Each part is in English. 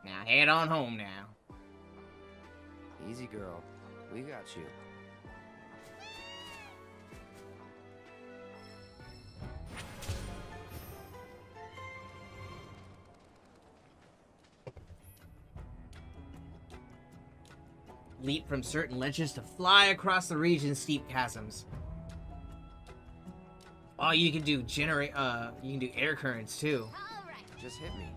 Now head on home now. Easy, girl. We got you. Leap from certain ledges to fly across the region's steep chasms. Oh, you can do air currents too. Alright. Just hit me.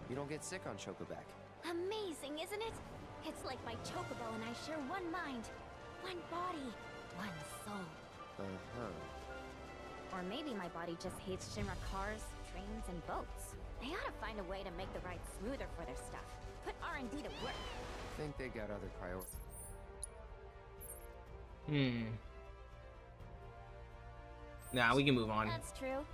You don't get sick on Chocoback. Amazing, isn't it? It's like my Chocobo and I share one mind, one body, one soul. Or maybe my body just hates Shinra cars, trains, and boats. They ought to find a way to make the ride smoother for their stuff. Put R&D to work. Think they got other priorities. Nah, we can move on. That's true.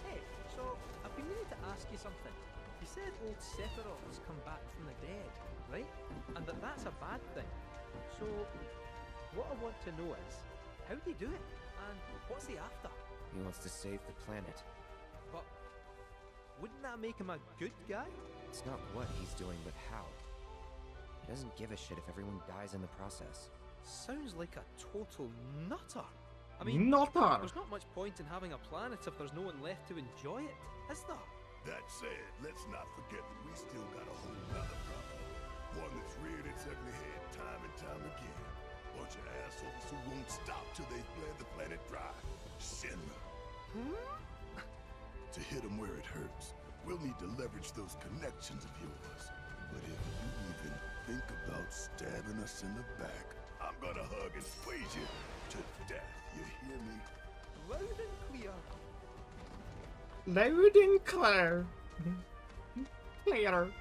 Hey, so I've been meaning to ask you something. You said old Sephiroth has come back from the dead, right? And that's a bad thing. So, what I want to know is, how'd he do it? And what's he after? He wants to save the planet. But wouldn't that make him a good guy? It's not what he's doing, but how. He doesn't give a shit if everyone dies in the process. Sounds like a total nutter. I mean, Nutter. there's not much point in having a planet if there's no one left to enjoy it, is there? That said, let's not forget that we still got a whole nother problem. One that's reared its ugly head time and time again. Bunch of assholes who won't stop till they've bled the planet dry. Shinra. To hit them where it hurts, we'll need to leverage those connections of yours. But if you even think about stabbing us in the back, I'm gonna hug and squeeze you to death. You hear me? Loud and clear. Loud and clear. Clear.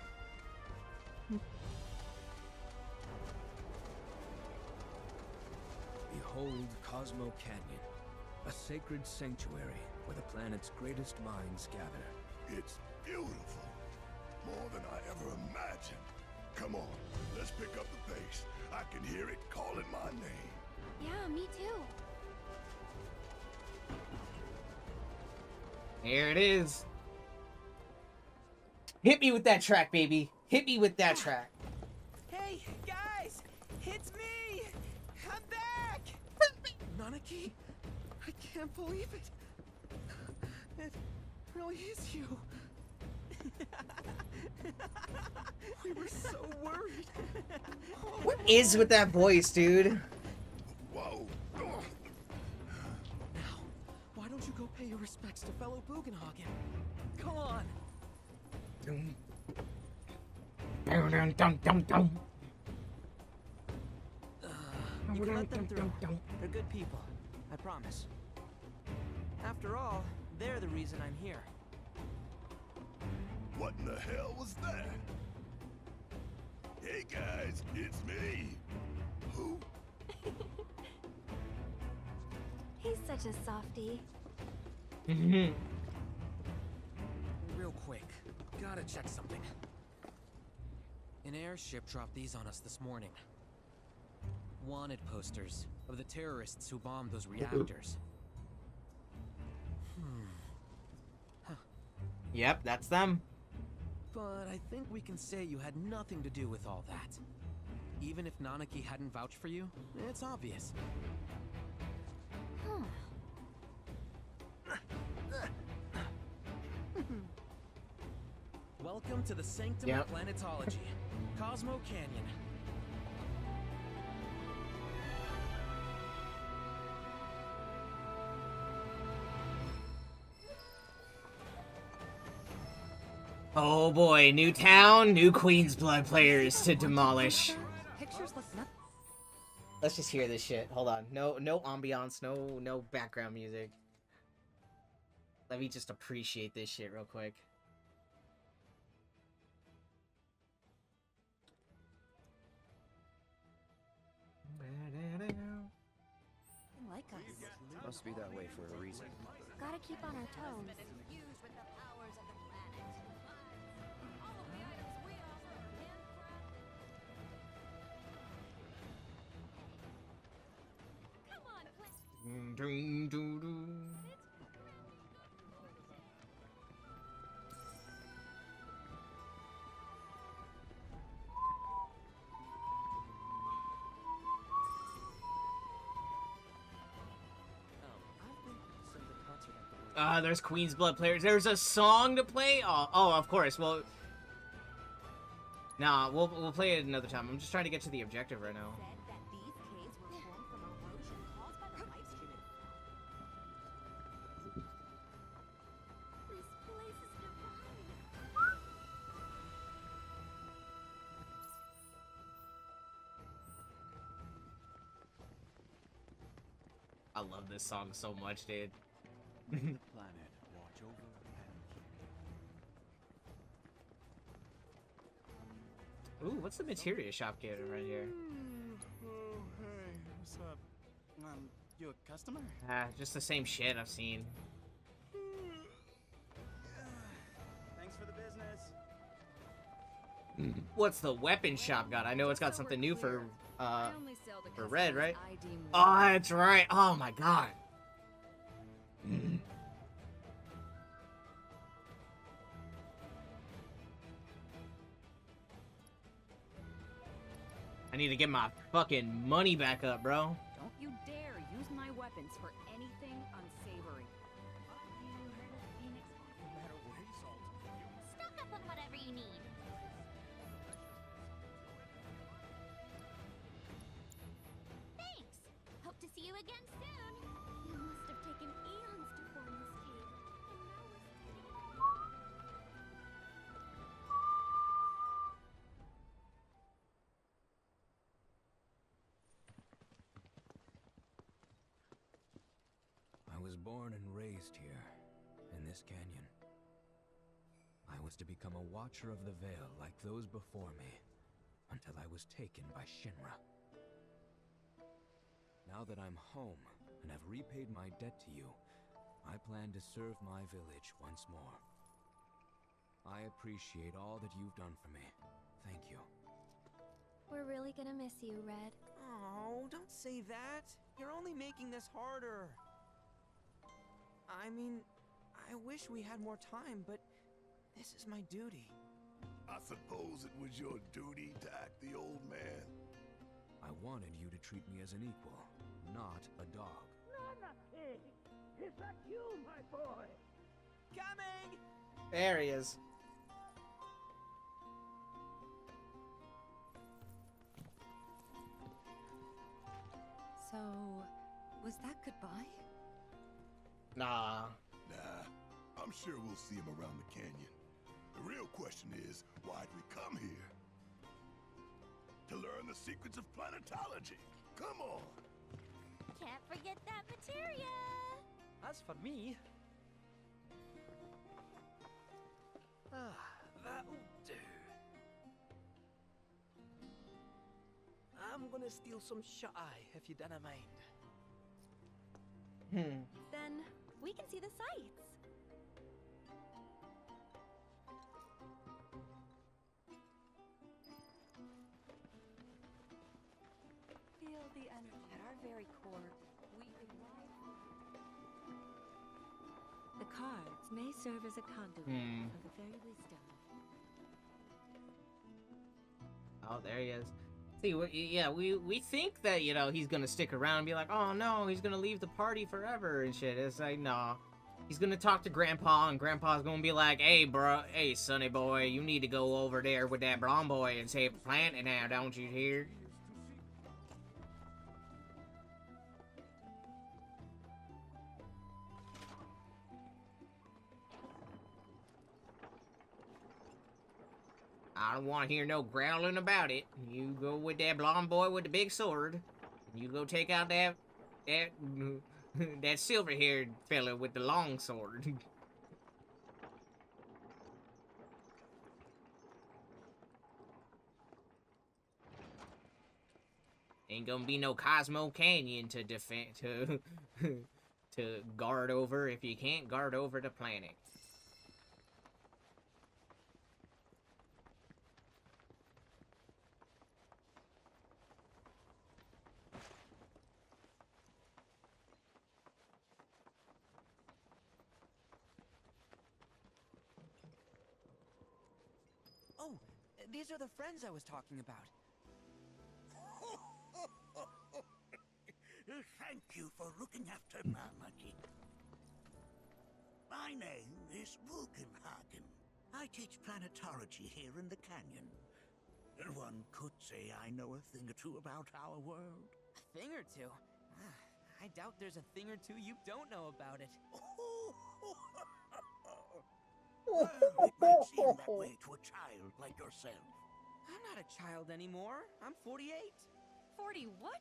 Behold Cosmo Canyon, a sacred sanctuary where the planet's greatest minds gather. It's beautiful. More than I ever imagined. Come on, let's pick up the pace. I can hear it calling my name. Yeah, me too. Here it is. Hit me with that track, baby. Hit me with that track. Hey, guys! It's me! I'm back! Nanaki? I can't believe it. It really is you. We were so worried. What is with that voice, dude? Whoa. Now, why don't you go pay your respects to fellow Bugenhagen? Come on. Dum, dum, dum, dum. You can let them through. They're good people. I promise. After all, they're the reason I'm here. What in the hell was that? Hey guys, it's me. Who? He's such a softie. Real quick, gotta check something. An airship dropped these on us this morning. Wanted posters of the terrorists who bombed those reactors. Yep, that's them. But I think we can say you had nothing to do with all that. Even if Nanaki hadn't vouched for you, it's obvious. Welcome to the Sanctum of Planetology, Cosmo Canyon. Oh boy, new town, new Queen's Blood players to demolish. Pictures look nuts. Let's just hear this shit. Hold on. No ambiance, no background music. Let me just appreciate this shit real quick. Like us. Must be that way for a reason. Gotta keep on our toes. There's Queen's Blood players. There's a song to play? Oh, of course. Well, nah, we'll play it another time. I'm just trying to get to the objective right now. Said that these caves were formed from erosion caused by the life stream. This place is divine. I love this song so much, dude. The planet watch over and Ooh, what's the materia shop giving right here? Oh, hey, what's up? You a customer? Just the same shit I've seen. Thanks for the business. What's the weapon shop got? I know it's got something new for For Red, right? Oh, that's right. Oh my god. I need to get my fucking money back up, bro. Don't you dare use my weapons for anything unsavory. Stock up on whatever you need. Thanks. Hope to see you again soon. You must have taken eons to form this cave, and now we're standing. I was born and raised here, in this canyon. I was to become a watcher of the Veil like those before me, until I was taken by Shinra. Now that I'm home, and have repaid my debt to you, I plan to serve my village once more. I appreciate all that you've done for me. Thank you. We're really gonna miss you, Red. Oh, don't say that. You're only making this harder. I mean, I wish we had more time, but this is my duty. I suppose it was your duty to act the old man. I wanted you to treat me as an equal, not a dog. Is that you, my boy? Coming! There he is. So, was that goodbye? Nah. Nah, I'm sure we'll see him around the canyon. The real question is, why'd we come here? To learn the secrets of planetology. Come on! Can't forget that materia. As for me... that'll do. I'm gonna steal some shut-eye, if you don't mind. Then we can see the sights. Feel the energy at our very core. We derive. The cards may serve as a conduit of the very wisdom. Oh, there he is. See, we think that, you know, he's gonna stick around and be like, oh no, he's gonna leave the party forever and shit. It's like, nah. He's gonna talk to Grandpa, and Grandpa's gonna be like, hey, bro, hey, sonny boy, you need to go over there with that blonde boy and save the planet now, don't you hear? I don't want to hear no growling about it. You go with that blonde boy with the big sword. You go take out that silver-haired fella with the long sword. Ain't gonna be no Cosmo Canyon to defend to guard over if you can't guard over the planet. Oh, these are the friends I was talking about. Thank you for looking after Mama. name is Bugenhagen. I teach planetology here in the canyon. One could say I know a thing or two about our world. A thing or two? I doubt there's a thing or two you don't know about it. Well, it might seem that way to a child like yourself. I'm not a child anymore. I'm 48. 40 what?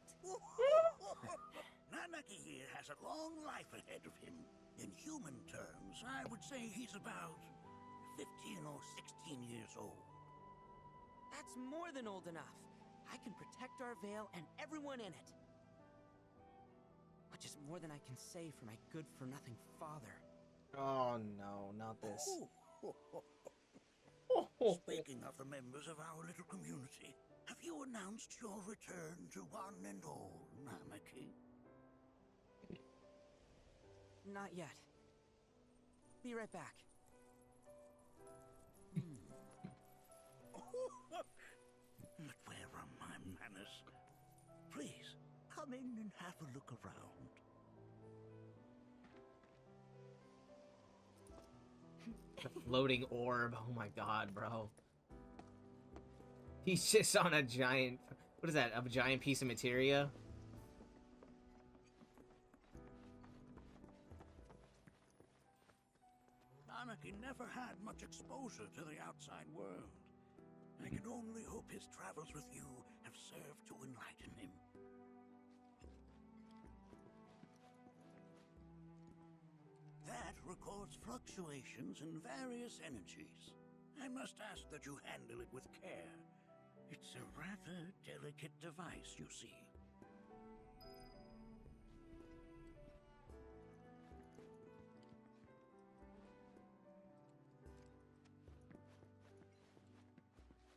Nanaki here has a long life ahead of him. In human terms, I would say he's about 15 or 16 years old. That's more than old enough. I can protect our Vale and everyone in it. Which is more than I can say for my good-for-nothing father. Oh no, not this. Speaking of the members of our little community, have you announced your return to one and all, Nanaki? Not yet. Be right back. But where are my manners? Please, come in and have a look around. The floating orb. Oh my god, bro. He's just on a giant... What is that? A giant piece of materia? Nanaki never had much exposure to the outside world. I can only hope his travels with you have served to enlighten him. That records fluctuations in various energies. I must ask that you handle it with care. It's a rather delicate device, you see.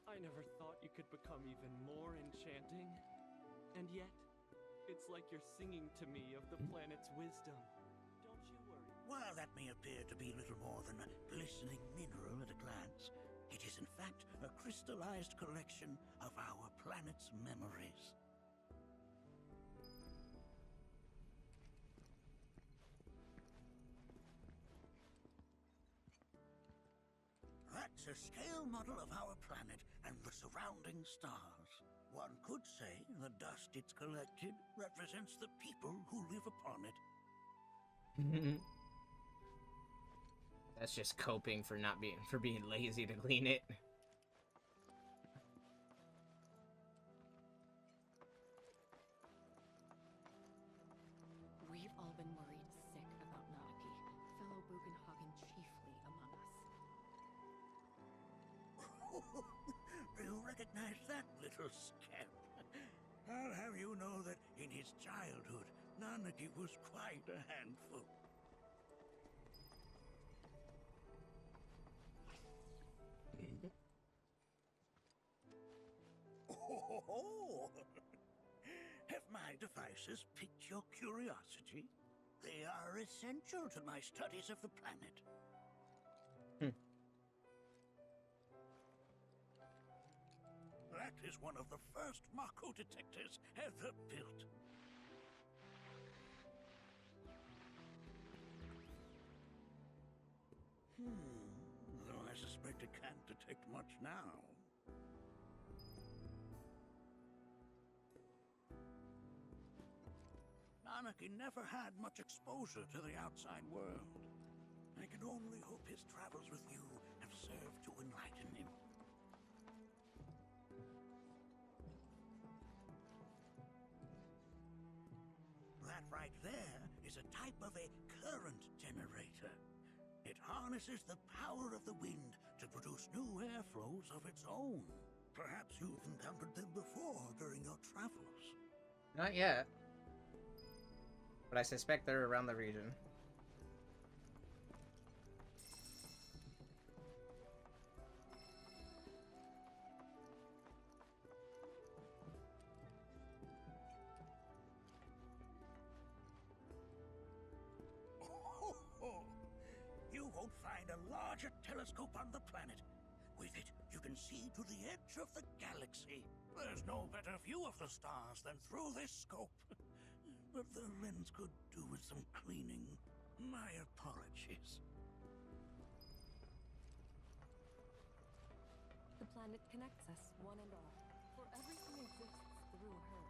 I never thought you could become even more enchanting. And yet, it's like you're singing to me of the planet's wisdom. Don't you worry. While that may appear to be little more than a glistening mineral at a glance, it is in fact a crystallized collection of our planet's memories. That's a scale model of our planet and the surrounding stars. One could say the dust it's collected represents the people who live upon it. That's just coping for being lazy to clean it. We've all been worried sick about Nanaki, fellow Bugenhagen chiefly among us. You recognize that little scamp? I'll have you know that in his childhood, Nanaki was quite a handful. Oh, have my devices piqued your curiosity? They are essential to my studies of the planet. That is one of the first Mako detectors ever built. Though I suspect it can't detect much now. Nanaki never had much exposure to the outside world. I can only hope his travels with you have served to enlighten him. That right there is a type of a current generator. It harnesses the power of the wind to produce new airflows of its own. Perhaps you've encountered them before during your travels. Not yet. But I suspect they're around the region. You won't find a larger telescope on the planet. With it, you can see to the edge of the galaxy. There's no better view of the stars than through this scope. But the lens could do with some cleaning. My apologies. planet connects us, one and all. For everything exists through her.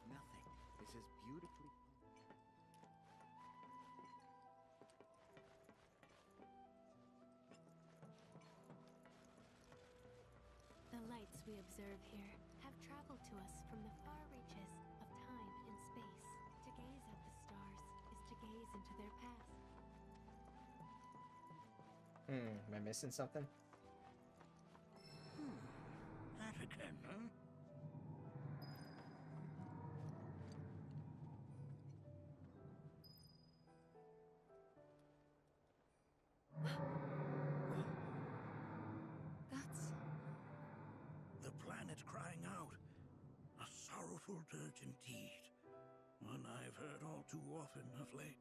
Nothing. This is beautifully... The lights we observe here have traveled to us from the far reaches of time and space. To gaze at the stars is to gaze into their past. Am I missing something? That again, huh? That's... The planet crying out. A sorrowful dirge indeed. One I've heard all too often of late.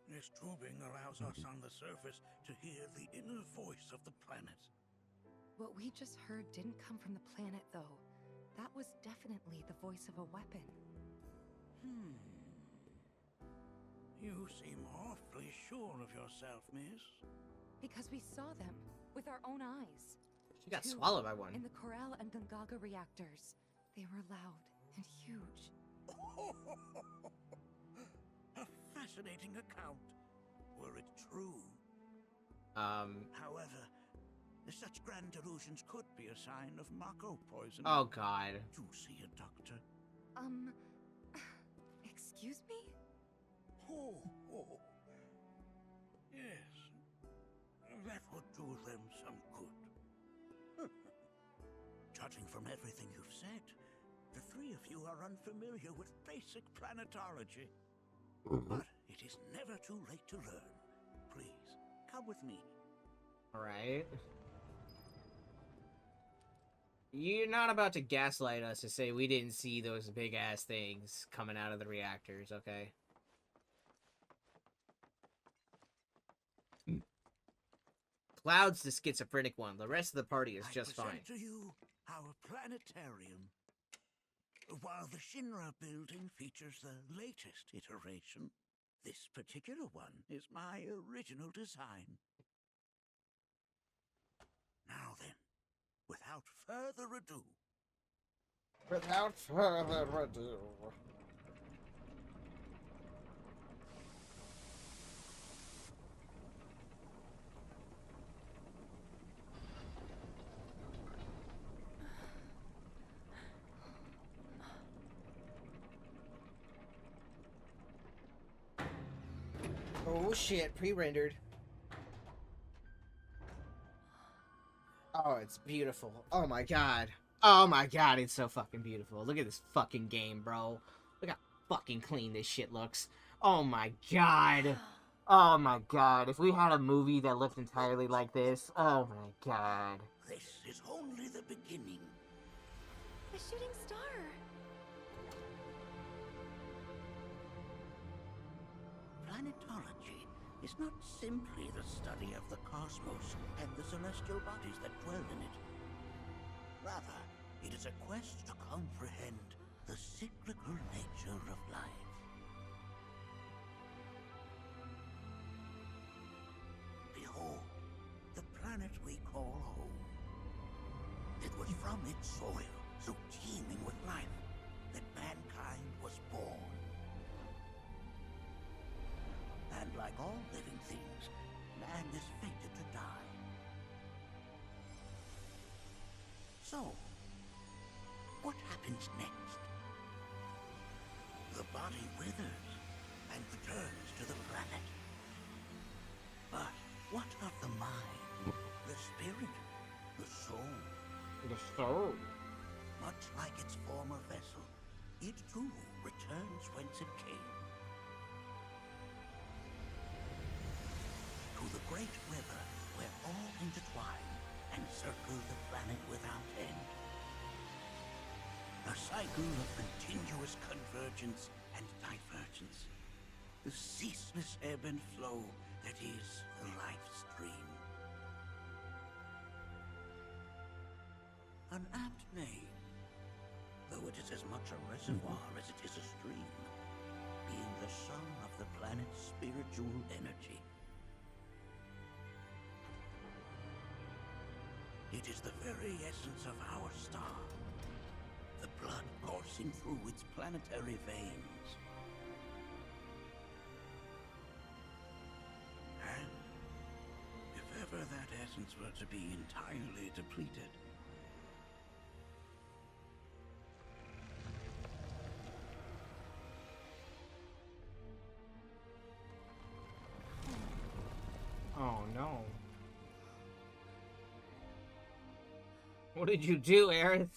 This tubing allows us on the surface to hear the inner voice of the planet. What we just heard didn't come from the planet, though. That was definitely the voice of a weapon. You seem awfully sure of yourself, miss. Because we saw them with our own eyes. She got Two swallowed by one. in the Corral and Gungaga reactors. They were loud and huge. A fascinating account, were it true. However, such grand delusions could be a sign of Mako poison. Oh God. To see a doctor. Excuse me? Oh. Yes. That would do them some good. Judging from everything you've said, the three of you are unfamiliar with basic planetology. But it is never too late to learn. Please, come with me. Alright. You're not about to gaslight us to say we didn't see those big-ass things coming out of the reactors, okay? Cloud's the schizophrenic one. The rest of the party is just I fine. present to you our planetarium. While the Shinra building features the latest iteration, this particular one is my original design. Now then, without further ado... Without further ado... Oh shit, pre-rendered. Oh, it's beautiful. Oh my god. Oh my god, it's so fucking beautiful. Look at this fucking game, bro. Look how fucking clean this shit looks. Oh my god. Oh my god. If we had a movie that looked entirely like this, oh my god. This is only the beginning. A shooting star! Planetology is not simply the study of the cosmos and the celestial bodies that dwell in it. Rather, it is a quest to comprehend the cyclical nature of life. Behold, the planet we call home. It was from its soil, so teeming with life, that mankind was born. And like all living things, man is fated to die. So, what happens next? The body withers and returns to the planet. But what of the mind, the spirit, the soul? The soul? Much like its former vessel, it too returns whence it came. To the great river where all intertwine and circle the planet without end. A cycle of continuous convergence and divergence. The ceaseless ebb and flow that is the life stream. An apt name, though it is as much a reservoir as it is a stream, being the sum of the planet's spiritual energy. It is the very essence of our star. The blood coursing through its planetary veins. And if ever that essence were to be entirely depleted, Oh no. What did you do, Aerith?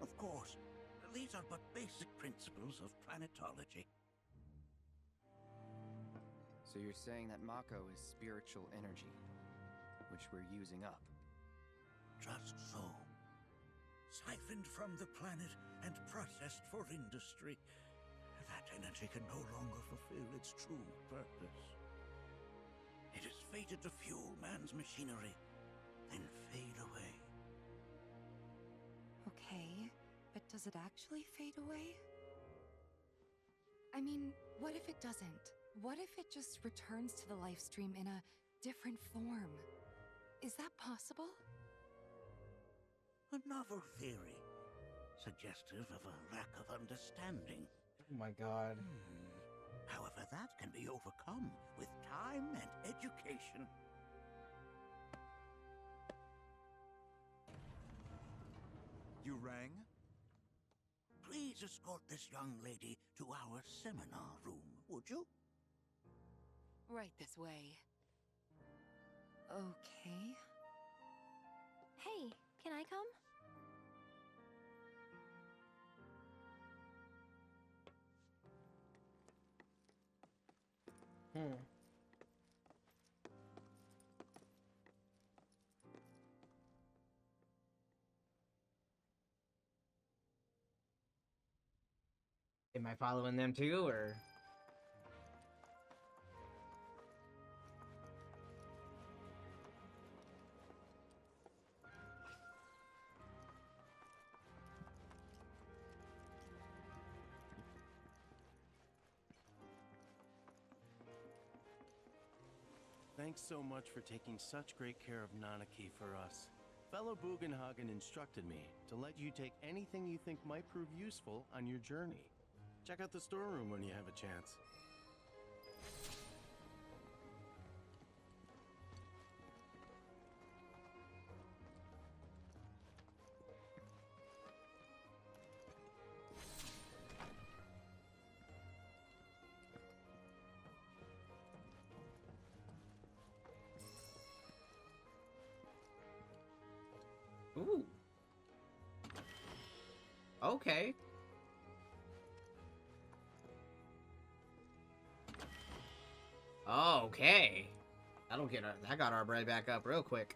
of course, these are but basic principles of planetology. So you're saying that Mako is spiritual energy, which we're using up? Just so. Siphoned from the planet and processed for industry, that energy can no longer fulfill its true purpose. It is fated to fuel man's machinery, then fade away. Okay, but does it actually fade away? I mean, what if it doesn't? What if it just returns to the life stream in a different form? Is that possible? A novel theory, suggestive of a lack of understanding. Oh my god. However, that can be overcome with time and education. You rang? Please escort this young lady to our seminar room, would you? Right this way. Okay. Hey, can I come? Am I following them too, or? Thanks so much for taking such great care of Nanaki for us. Fellow Bugenhagen instructed me to let you take anything you think might prove useful on your journey. Check out the storeroom when you have a chance. Ooh. Okay. Okay. That got our bread back up real quick.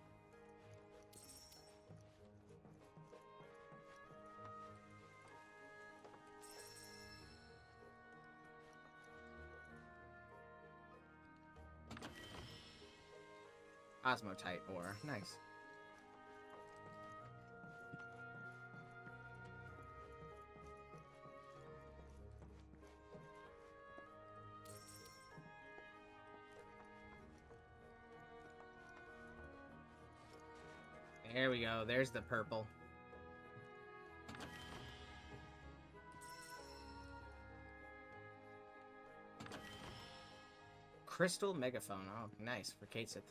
Osmotite ore. Nice. There we go. There's the purple. Crystal megaphone. Oh, nice for Katsith.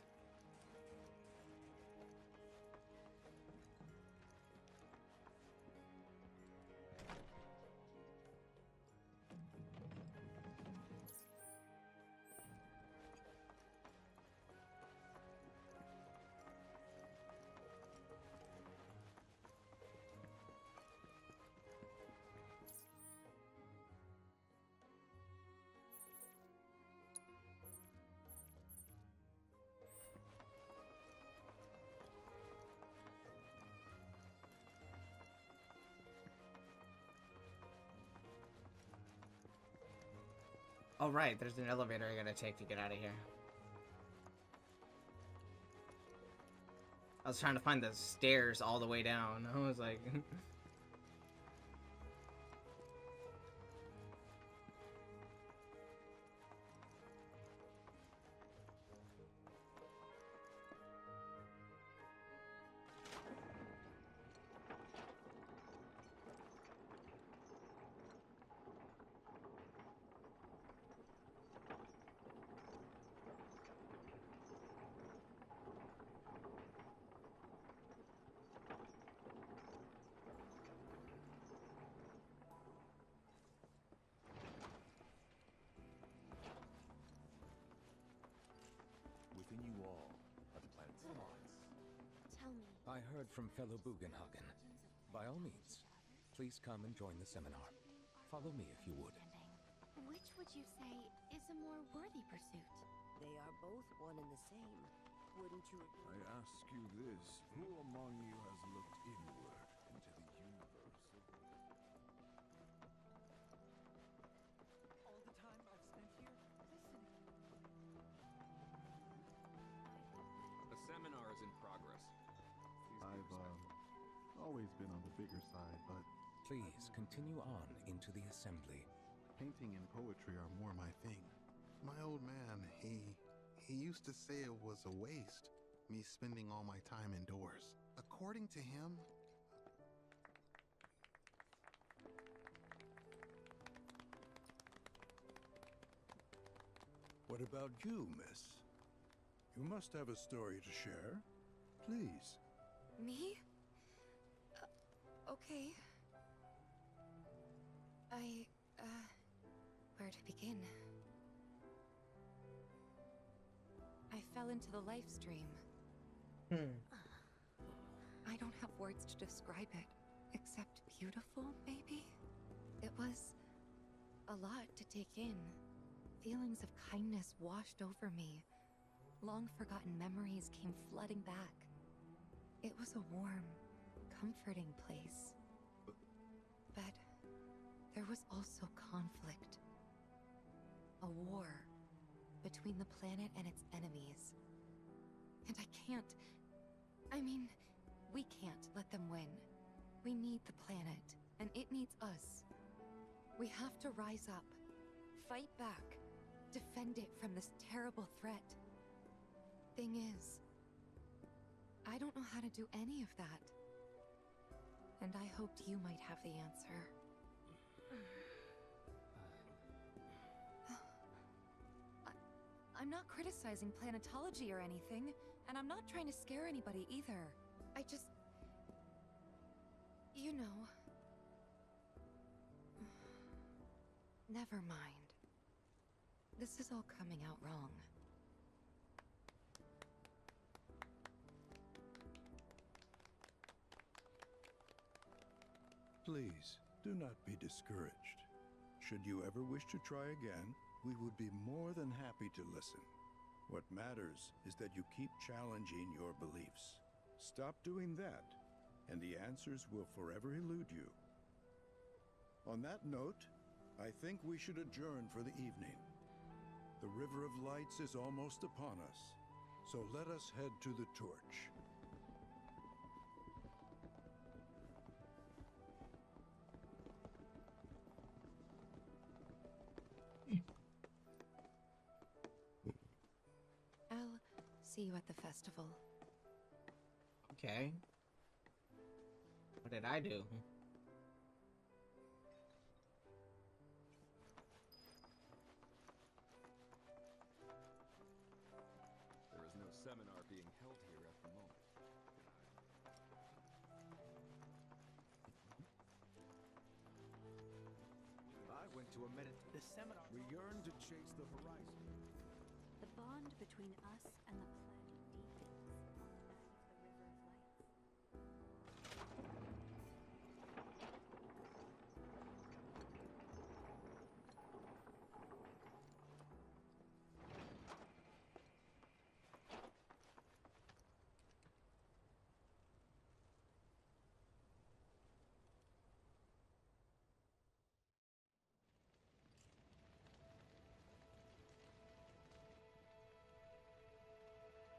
Oh, right. There's an elevator I gotta take to get out of here. I was trying to find the stairs all the way down. I was like... Within you all are the planet's thoughts. Tell me. I heard from fellow Bugenhagen. By all means, please come and join the seminar. Follow me if you would. Which would you say is a more worthy pursuit? They are both one and the same. Wouldn't you agree? I ask you this, who among you has looked inward into the universe of... All the time I've spent here listening. The seminar is in progress. I've always been on the bigger side, but Please continue on into the assembly. painting and poetry are more my thing. My old man, he used to say it was a waste, me spending all my time indoors. According to him, What about you, miss? You must have a story to share. Please. Me? Okay. Where to begin? I fell into the life stream. I don't have words to describe it, except beautiful, maybe? It was a lot to take in. Feelings of kindness washed over me. Long-forgotten memories came flooding back. It was a warm, comforting place. But there was also conflict. A war between the planet and its enemies. And we can't let them win. We need the planet, and it needs us. We have to rise up, fight back, defend it from this terrible threat. Thing is, I don't know how to do any of that. And I hoped you might have the answer. I'm not criticizing planetology or anything, and I'm not trying to scare anybody either. I just... you know... Never mind. This is all coming out wrong. Please, do not be discouraged. Should you ever wish to try again, we would be more than happy to listen. What matters is that you keep challenging your beliefs. Stop doing that, and the answers will forever elude you. On that note, I think we should adjourn for the evening. The River of Lights is almost upon us, so let us head to the torch. I'll see you at the festival. Okay. What did I do? There is no seminar being held here at the moment. I went to a the seminar. We yearn to chase the horizon. The bond between us and the planet deepens on the bank of the River of Lights.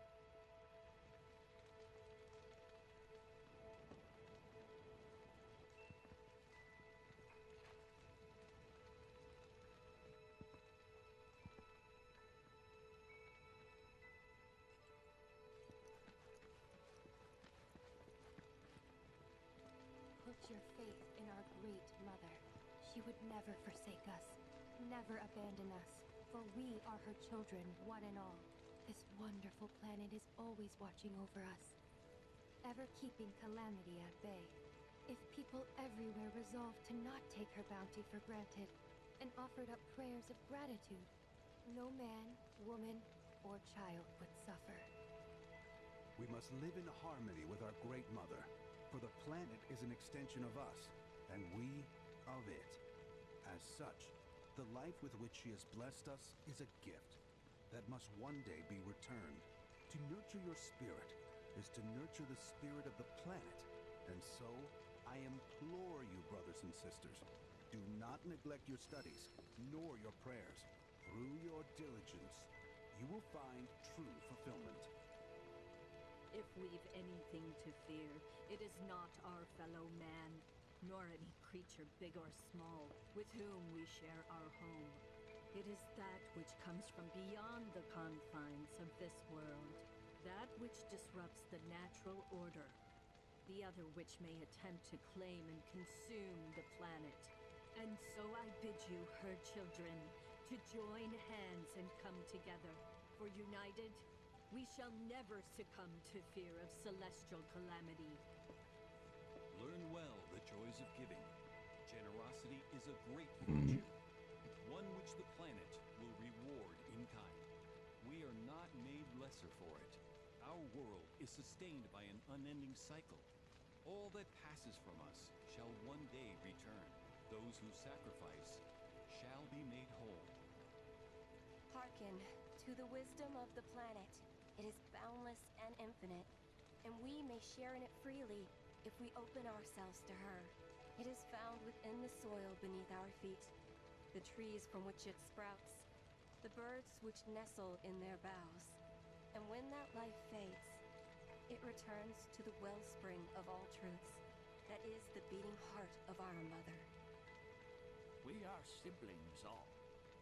your faith in our great mother. She would never forsake us, never abandon us, for we are her children, one and all. This wonderful planet is always watching over us, ever keeping calamity at bay. If people everywhere resolved to not take her bounty for granted and offered up prayers of gratitude, no man, woman, or child would suffer. We must live in harmony with our Great Mother, for the planet is an extension of us, and we of it. As such, the life with which she has blessed us is a gift that must one day be returned. To nurture your spirit is to nurture the spirit of the planet, and so I implore you, brothers and sisters, do not neglect your studies, nor your prayers. Through your diligence, you will find true fulfillment. If we've anything to fear, it is not our fellow man, nor any creature big or small, with whom we share our home. It is that which comes from beyond the confines of this world, that which disrupts the natural order, the other which may attempt to claim and consume the planet. And so I bid you, her children, to join hands and come together, for united, we shall never succumb to fear of celestial calamity. Learn well the joys of giving. Generosity is a great virtue, one which the planet will reward in kind. We are not made lesser for it. Our world is sustained by an unending cycle. All that passes from us shall one day return. Those who sacrifice shall be made whole. Hearken to the wisdom of the planet. It is boundless and infinite, and we may share in it freely if we open ourselves to her. It is found within the soil beneath our feet, the trees from which it sprouts, the birds which nestle in their boughs. And when that life fades, it returns to the wellspring of all truths, that is the beating heart of our mother. We are siblings all,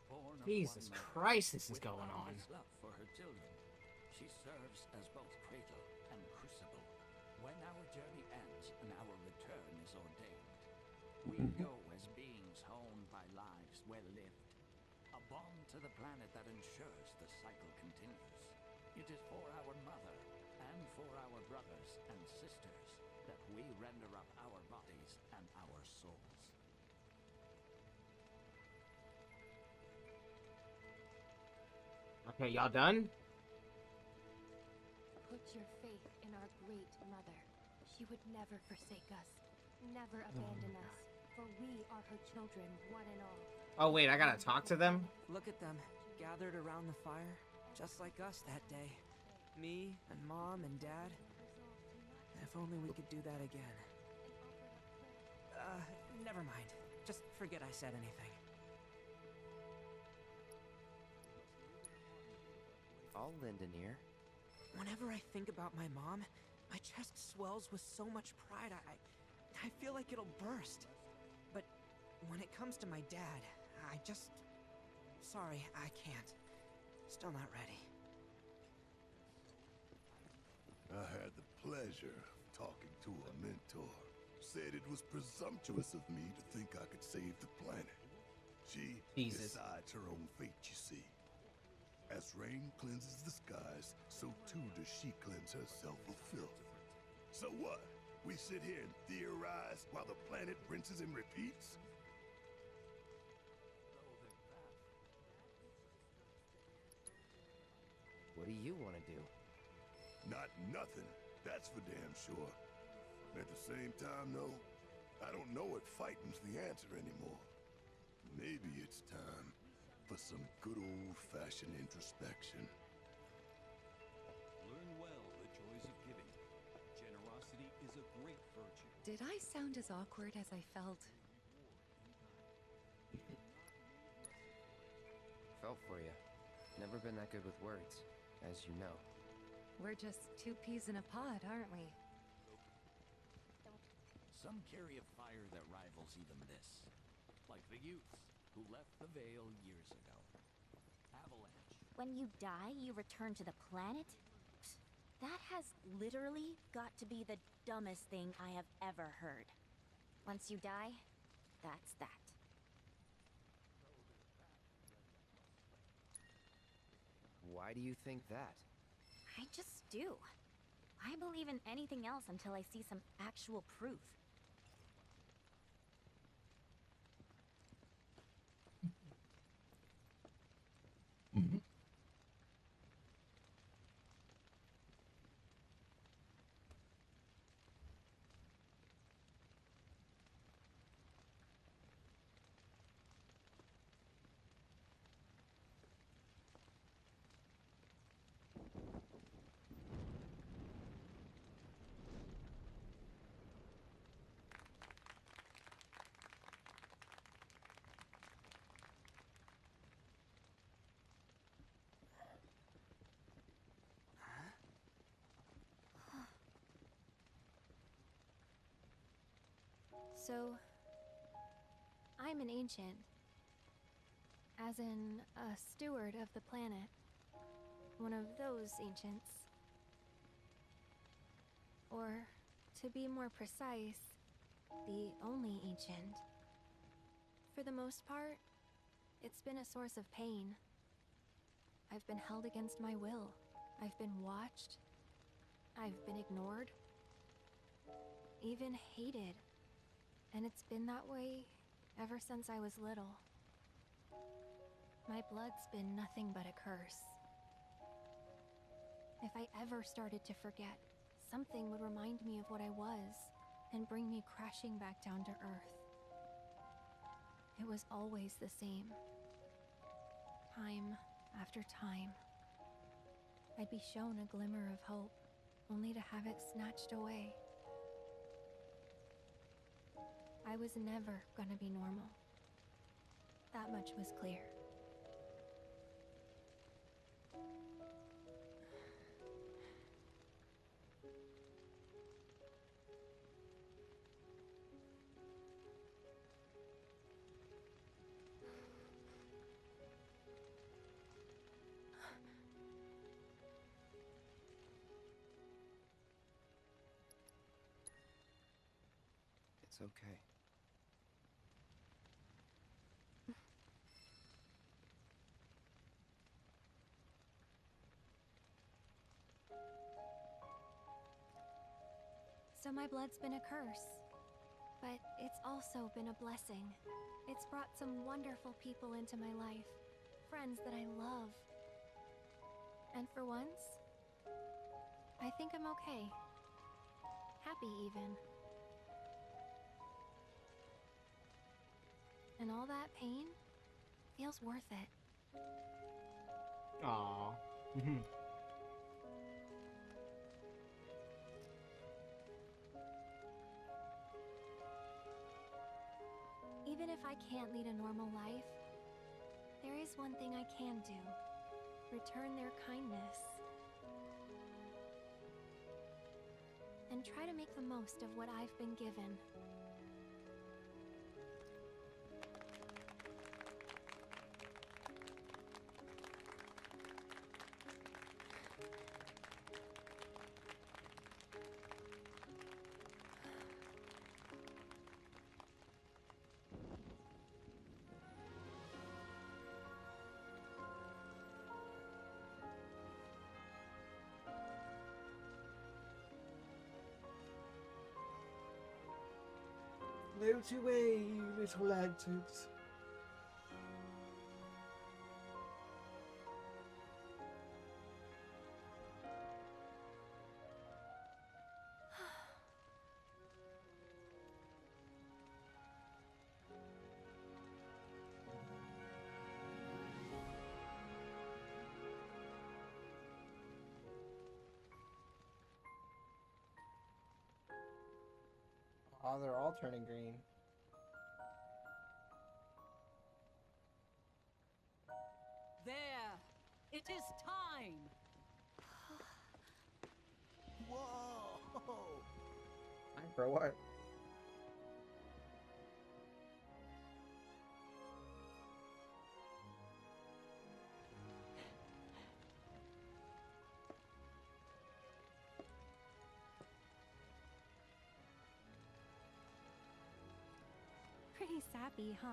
born of Jesus one mother, Christ, this is with going on. boundless love for her children. She serves as both cradle and crucible. When our journey ends and our return is ordained, we go as beings honed by lives well lived, a bond to the planet that ensures the cycle continues. It is for our mother and for our brothers and sisters that we render up our bodies and our souls. Okay, y'all done? Put your faith in our great mother. She would never forsake us, never abandon us, for we are her children, one and all. Oh wait, I gotta talk to them? Look at them, gathered around the fire, just like us that day. Me and Mom and Dad. If only we could do that again. Never mind. Just forget I said anything. I'll lend an ear. Whenever I think about my mom, my chest swells with so much pride, I feel like it'll burst. But when it comes to my dad, I just... Sorry, I can't. Still not ready. I had the pleasure of talking to a mentor. Said it was presumptuous of me to think I could save the planet. She decides her own fate, you see. As rain cleanses the skies, so too does she cleanse herself of filth. So what? We sit here and theorize while the planet rinses and repeats? What do you want to do? Not nothing, that's for damn sure. At the same time, though, I don't know if fighting's the answer anymore. Maybe it's time for some good old-fashioned introspection. Learn well the joys of giving. Generosity is a great virtue. Did I sound as awkward as I felt? Felt for you. Never been that good with words, as you know. We're just two peas in a pod, aren't we? Some carry a fire that rivals even this. Like the youths who left the Vale years ago. Avalanche. When you die, you return to the planet? That has literally got to be the dumbest thing I have ever heard. Once you die, that's that. Why do you think that? I just do. I believe in anything else until I see some actual proof. So, I'm an ancient. As in, a steward of the planet. One of those ancients. Or, to be more precise, the only ancient. For the most part, it's been a source of pain. I've been held against my will. I've been watched. I've been ignored. Even hated. And it's been that way ever since I was little. My blood's been nothing but a curse. If I ever started to forget, something would remind me of what I was and bring me crashing back down to earth. It was always the same. Time after time. I'd be shown a glimmer of hope, only to have it snatched away. I was never gonna be normal. That much was clear. It's okay. So my blood's been a curse. But it's also been a blessing. It's brought some wonderful people into my life. Friends that I love. And for once, I think I'm okay. Happy even. And all that pain feels worth it. Aww. Even if I can't lead a normal life, there is one thing I can do. Return their kindness. And try to make the most of what I've been given. Live away, little lanterns. Oh, they're all turning green. There! It is time! Whoa! For what? Pretty sappy, huh?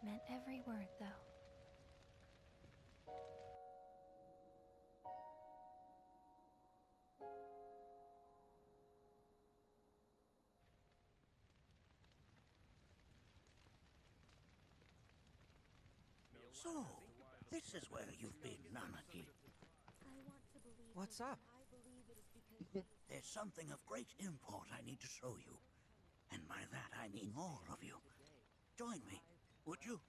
Meant every word, though. So, this is where you've been, Nanaki. What's up? There's something of great import I need to show you. And by that I mean all of you. Join me, would you?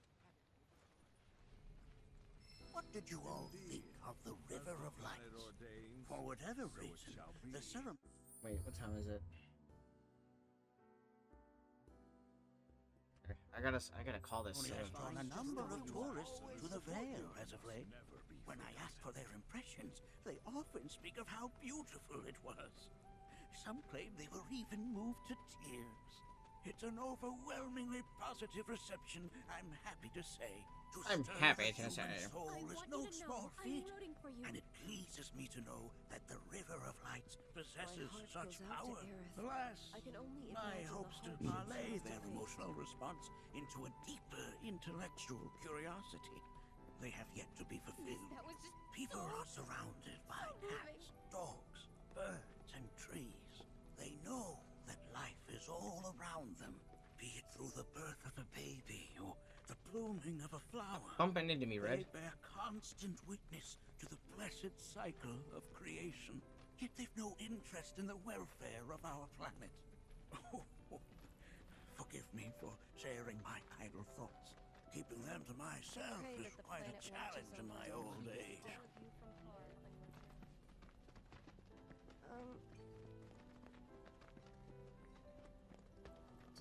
What did you all think of the River of Lights? For whatever reason, the ceremony... Wait, what time is it? I gotta call this soon. has drawn a number of tourists to the Vale as of late. When I ask for their impressions, they often speak of how beautiful it was. Some claim they were even moved to tears. It's an overwhelmingly positive reception, I'm happy to say. I'm happy to say. Soul is no small feat, and it pleases me to know that the River of Lights possesses such power. Alas, my hopes to parlay their emotional response into a deeper intellectual curiosity. They have yet to be fulfilled. People are surrounded by cats, dogs, birds, and trees. They know that life is all around them, be it through the birth of a baby or the blooming of a flower. Bumping into me, Red. They bear constant witness to the blessed cycle of creation. Yet they've no interest in the welfare of our planet. Forgive me for sharing my idle thoughts. Keeping them to myself is quite a challenge in my old age.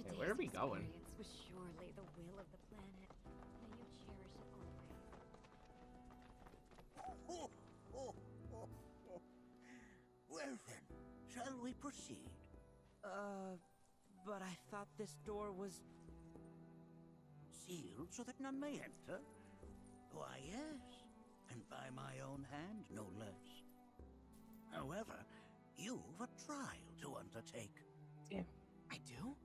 Hey, where are we going? Today's experience was surely the will of the planet. May you cherish it always. Well then, shall we proceed? But I thought this door was... Sealed so that none may enter? Why, yes. And by my own hand, no less. However, you've a trial to undertake. Yeah, I do?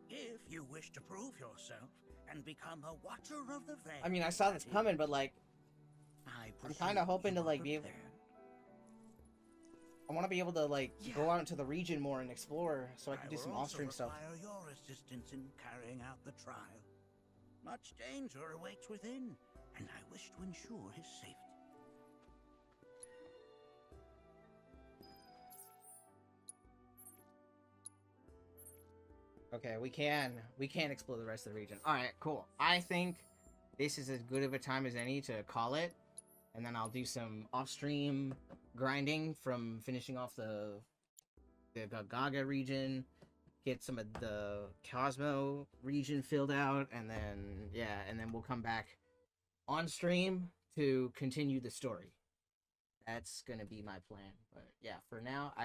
If you wish to prove yourself and become a Watcher of the Veil... I mean, I saw this coming, but like... I'm kind of hoping to like be able... I want to be able to like go out into the region more and explore so I can do some off-stream stuff. Require your assistance in carrying out the trial. Much danger awaits within, and I wish to ensure his safety. Okay, we can explore the rest of the region. All right, cool. I think this is as good of a time as any to call it, and then I'll do some off-stream grinding from finishing off the Gaga region, get some of the Cosmo region filled out, and then we'll come back on stream to continue the story. That's gonna be my plan. But yeah, for now, I got